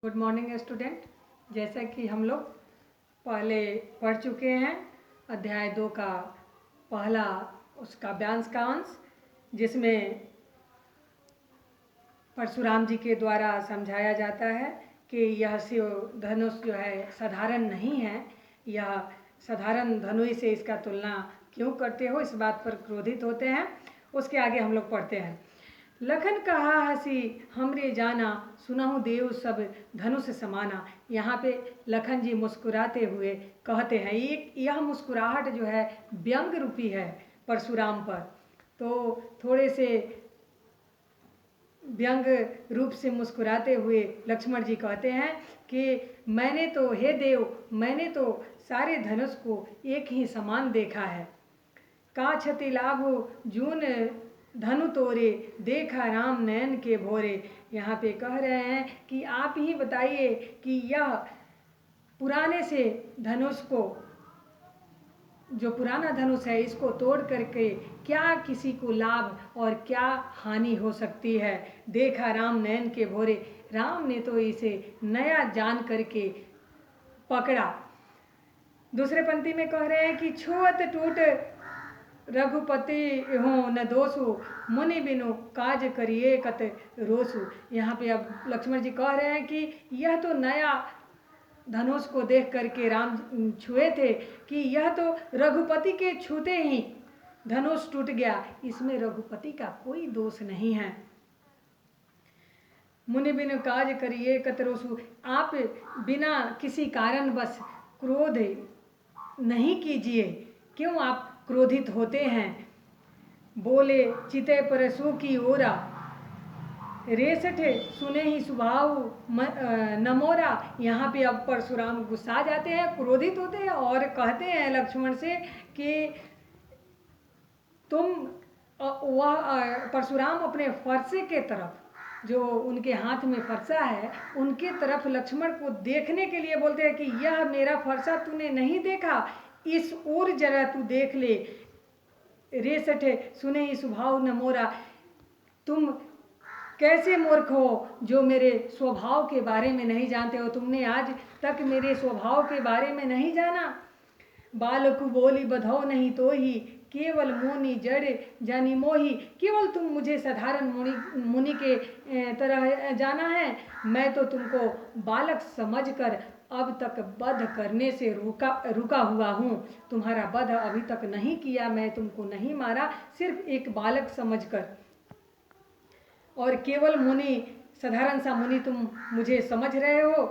Good morning student. जैसा कि हम लोग पहले पढ़ चुके हैं अध्याय 2 का पहला उसका व्यांस का अंश, जिसमें परशुराम जी के द्वारा समझाया जाता है कि यह शिव धनुष जो है साधारण नहीं है, यह साधारण धनुष से इसका तुलना क्यों करते हो, इस बात पर क्रोधित होते हैं। उसके आगे हम लोग पढ़ते हैं। लखन कहा हसी हमरे जाना, सुनहु देव सब धनुष समाना। यहाँ पे लखन जी मुस्कुराते हुए कहते हैं, यह मुस्कुराहट जो है व्यंग रूपी है परशुराम पर। तो थोड़े से व्यंग रूप से मुस्कुराते हुए लक्ष्मण जी कहते हैं कि मैंने तो, हे देव, मैंने तो सारे धनुष को एक ही समान देखा है। का क्षति लाभो जून धनु तोरे, देखा राम नयन के भोरे। यहाँ पे कह रहे हैं कि आप ही बताइए कि यह पुराने से धनुष को, जो पुराना धनुष है, इसको तोड़ करके क्या किसी को लाभ और क्या हानि हो सकती है। देखा राम नयन के भोरे, राम ने तो इसे नया जान करके पकड़ा। दूसरे पंक्ति में कह रहे हैं कि छुअत टूट रघुपति हो न दोषु, मुनि बिनु काज करिए कत रोसु। यहाँ पे अब लक्ष्मण जी कह रहे हैं कि यह तो नया धनुष को देख करके राम छुए थे कि यह तो रघुपति के छूते ही धनुष टूट गया, इसमें रघुपति का कोई दोष नहीं है। मुनि बिनु काज करिए कत रोसु, आप बिना किसी कारणवश क्रोध नहीं कीजिए। क्यों आप क्रोधित होते हैं। बोले चिते परसु की ओरा, रेसठ सुने ही स्वभाव नमोरा। यहाँ पे अब परशुराम गुस्सा जाते हैं, क्रोधित होते हैं और कहते हैं लक्ष्मण से कि तुम, वह परशुराम अपने फरसे के तरफ, जो उनके हाथ में फरसा है, उनके तरफ लक्ष्मण को देखने के लिए बोलते हैं कि यह मेरा फरसा तूने नहीं देखा, इस ओर जरा तू देख ले। रेसठ सुने ही स्वभाव न मोरा, तुम कैसे मूर्ख हो जो मेरे स्वभाव के बारे में नहीं जानते हो। तुमने आज तक मेरे स्वभाव के बारे में नहीं जाना। बालक बोली बधो नहीं तो ही, केवल मुनि जड़ जानी मोही। केवल तुम मुझे साधारण मुनि के तरह जाना है। मैं तो तुमको बालक समझकर अब तक वध करने से रुका हुआ हूँ। तुम्हारा वध अभी तक नहीं किया, मैं तुमको नहीं मारा, सिर्फ एक बालक समझकर। और केवल मुनि, साधारण सा मुनि तुम मुझे समझ रहे हो।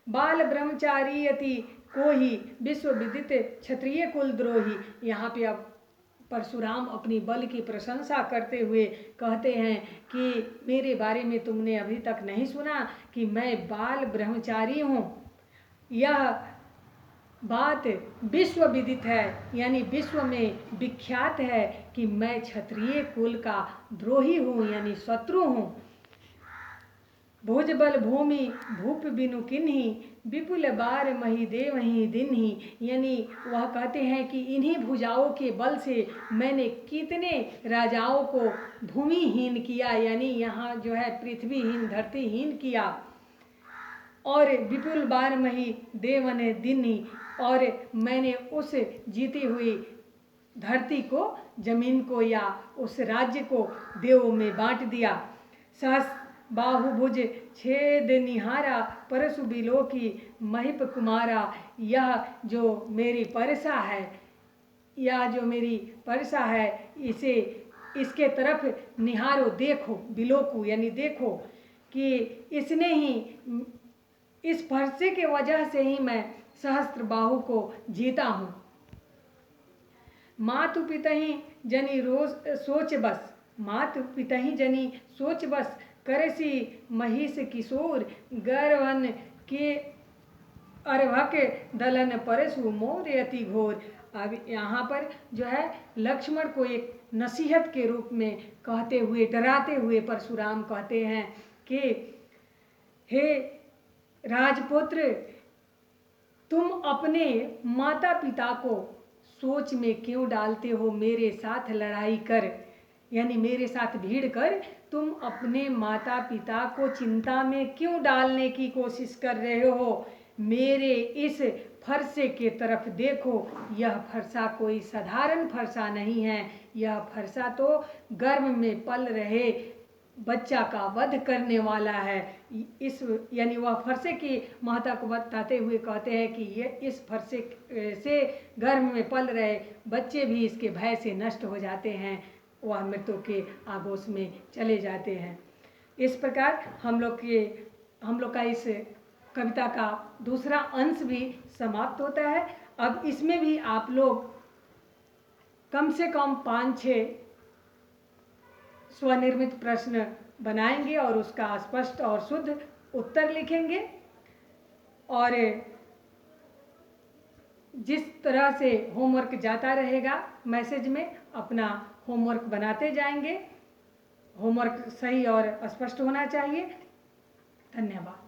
बाल ब्रह्मचारी यति को ही, विश्व विदित क्षत्रिय कुल द्रोही। यहाँ पे अब परशुराम अपनी बल की प्रशंसा करते हुए कहते हैं कि मेरे बारे में तुमने अभी तक नहीं सुना कि मैं बाल ब्रह्मचारी हूँ। यह बात विश्व विदित है, यानी विश्व में विख्यात है कि मैं क्षत्रिय कुल का द्रोही हूँ, यानी शत्रु हूँ। भुज बल भूमि भूप बिनु किन्ही, विपुल बार मही देवही दिनही। यानी वह कहते हैं कि इन्हीं भुजाओं के बल से मैंने कितने राजाओं को भूमिहीन किया, यानी यहाँ जो है पृथ्वीहीन, धरतीहीन किया। और विपुल बार मही देवन दिनही, और मैंने उस जीती हुई धरती को, जमीन को या उस राज्य को देवों में बांट दिया। सहस बाहुभुज छेद निहारा, परशु बिलो की महिप कुमारा। यह जो मेरी परसा है, यह जो मेरी परसा है, इसे, इसके तरफ निहारो, देखो, बिलोकू यानी देखो कि इसने ही, इस फरसे के वजह से ही मैं सहस्त्र बाहु को जीता हूँ। मातु पितहि जनी रोज सोच बस, मातु पितहि जनी सोच बस, करसी महिष किशोर, गर्वन के अर्भक दलन परशु मोर अति घोर। अब यहाँ पर जो है लक्ष्मण को एक नसीहत के रूप में कहते हुए, डराते हुए परशुराम कहते हैं कि हे राजपुत्र, तुम अपने माता पिता को सोच में क्यों डालते हो मेरे साथ लड़ाई कर। यानी मेरे साथ भीड़ कर तुम अपने माता पिता को चिंता में क्यों डालने की कोशिश कर रहे हो? मेरे इस फरसे के तरफ देखो, यह फरसा कोई साधारण फरसा नहीं है। यह फरसा तो गर्भ में पल रहे बच्चा का वध करने वाला है। इस यानी वह फरसे की महत्ता को बताते हुए कहते हैं कि ये इस फरसे से गर्भ में पल रहे बच्चे भी इसके भय से नष्ट हो जाते हैं, वह मृत्यु के आगोश में चले जाते हैं। इस प्रकार हम लोग का इस कविता का दूसरा अंश भी समाप्त होता है। अब इसमें भी आप लोग कम से कम 5-6 स्वनिर्मित प्रश्न बनाएंगे और उसका स्पष्ट और शुद्ध उत्तर लिखेंगे। और जिस तरह से होमवर्क जाता रहेगा मैसेज में, अपना होमवर्क बनाते जाएंगे। होमवर्क सही और स्पष्ट होना चाहिए। धन्यवाद।